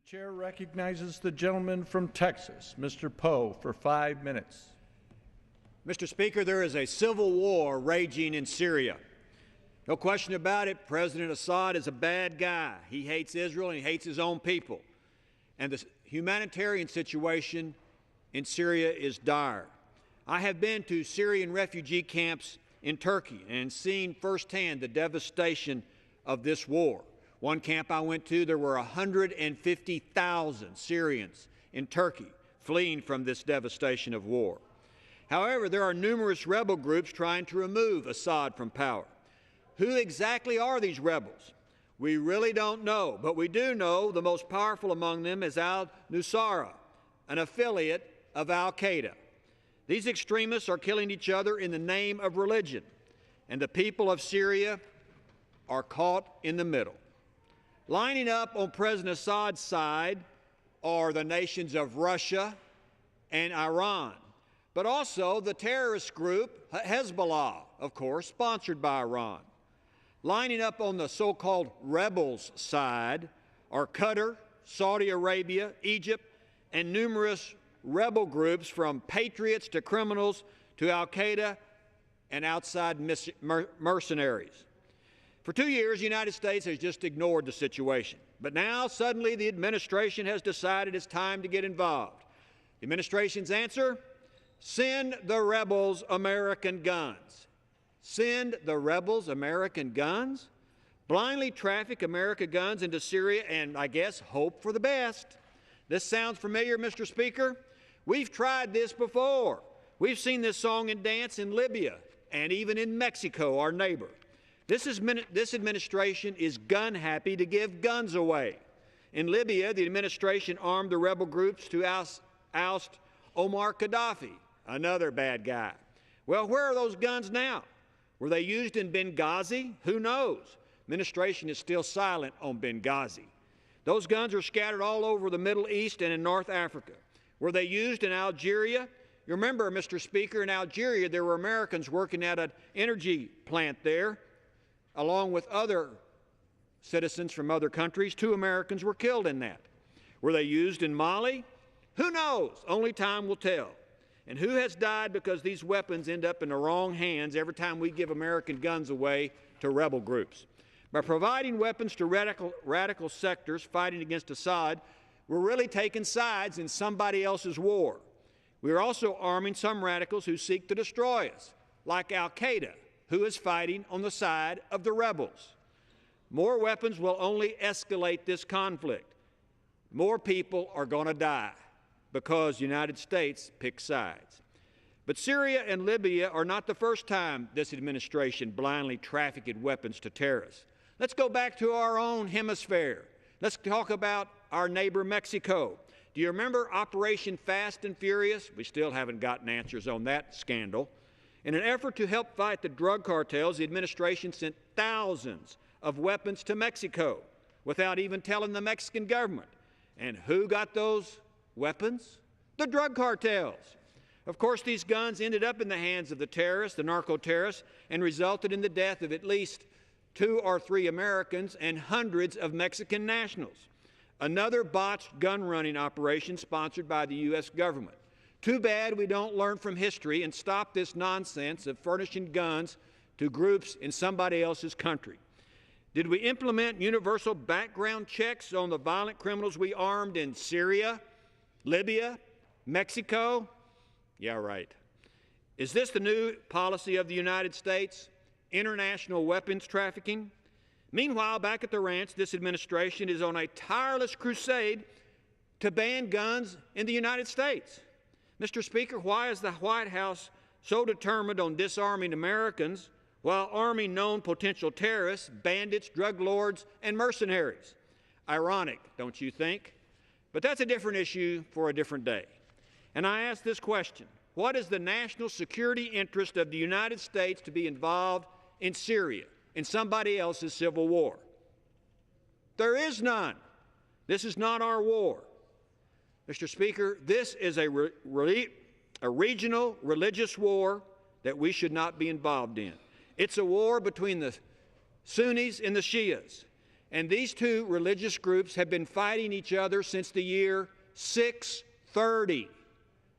The chair recognizes the gentleman from Texas, Mr. Poe, for 5 minutes. Mr. Speaker, there is a civil war raging in Syria. No question about it, President Assad is a bad guy. He hates Israel and he hates his own people. And the humanitarian situation in Syria is dire. I have been to Syrian refugee camps in Turkey and seen firsthand the devastation of this war. One camp I went to, there were 150,000 Syrians in Turkey fleeing from this devastation of war. However, there are numerous rebel groups trying to remove Assad from power. Who exactly are these rebels? We really don't know, but we do know the most powerful among them is al-Nusra, an affiliate of al-Qaeda. These extremists are killing each other in the name of religion, and the people of Syria are caught in the middle. Lining up on President Assad's side are the nations of Russia and Iran, but also the terrorist group Hezbollah, of course, sponsored by Iran. Lining up on the so-called rebels' side are Qatar, Saudi Arabia, Egypt, and numerous rebel groups from patriots to criminals to al-Qaeda and outside mercenaries. For 2 years, the United States has just ignored the situation. But now, suddenly, the administration has decided it's time to get involved. The administration's answer? Send the rebels American guns. Send the rebels American guns? Blindly traffic American guns into Syria and, I guess, hope for the best. This sounds familiar, Mr. Speaker? We've tried this before. We've seen this song and dance in Libya and even in Mexico, our neighbor. This administration is gun-happy to give guns away. In Libya, the administration armed the rebel groups to oust Omar Gaddafi, another bad guy. Well, where are those guns now? Were they used in Benghazi? Who knows? Administration is still silent on Benghazi. Those guns are scattered all over the Middle East and in North Africa. Were they used in Algeria? You remember, Mr. Speaker, in Algeria there were Americans working at an energy plant there, along with other citizens from other countries. 2 Americans were killed in that. Were they used in Mali? Who knows? Only time will tell. And who has died because these weapons end up in the wrong hands every time we give American guns away to rebel groups? By providing weapons to radical sectors fighting against Assad, we're really taking sides in somebody else's war. We are also arming some radicals who seek to destroy us, like al-Qaeda, who is fighting on the side of the rebels. More weapons will only escalate this conflict. More people are going to die because the United States picks sides. But Syria and Libya are not the first time this administration blindly trafficked weapons to terrorists. Let's go back to our own hemisphere. Let's talk about our neighbor Mexico. Do you remember Operation Fast and Furious? We still haven't gotten answers on that scandal. In an effort to help fight the drug cartels, the administration sent thousands of weapons to Mexico without even telling the Mexican government. And who got those weapons? The drug cartels. Of course, these guns ended up in the hands of the terrorists, the narco-terrorists, and resulted in the death of at least 2 or 3 Americans and hundreds of Mexican nationals. Another botched gun-running operation sponsored by the U.S. government. Too bad we don't learn from history and stop this nonsense of furnishing guns to groups in somebody else's country. Did we implement universal background checks on the violent criminals we armed in Syria, Libya, Mexico? Yeah, right. Is this the new policy of the United States? International weapons trafficking? Meanwhile, back at the ranch, this administration is on a tireless crusade to ban guns in the United States. Mr. Speaker, why is the White House so determined on disarming Americans while arming known potential terrorists, bandits, drug lords, and mercenaries? Ironic, don't you think? But that's a different issue for a different day. And I ask this question: what is the national security interest of the United States to be involved in Syria, in somebody else's civil war? There is none. This is not our war. Mr. Speaker, this is a regional religious war that we should not be involved in. It's a war between the Sunnis and the Shias. And these two religious groups have been fighting each other since the year 630.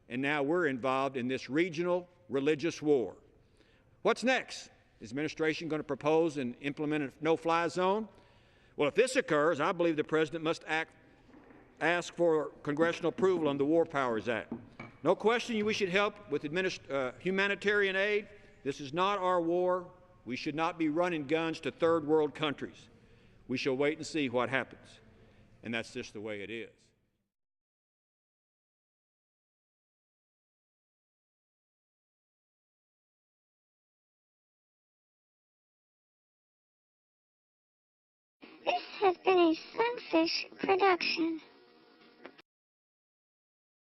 And now we're involved in this regional religious war. What's next? Is the administration going to propose and implement a no-fly zone? Well, if this occurs, I believe the President must ask for congressional approval on the War Powers Act. No question we should help with humanitarian aid. This is not our war. We should not be running guns to third world countries. We shall wait and see what happens. And that's just the way it is. This has been a Sunfish production.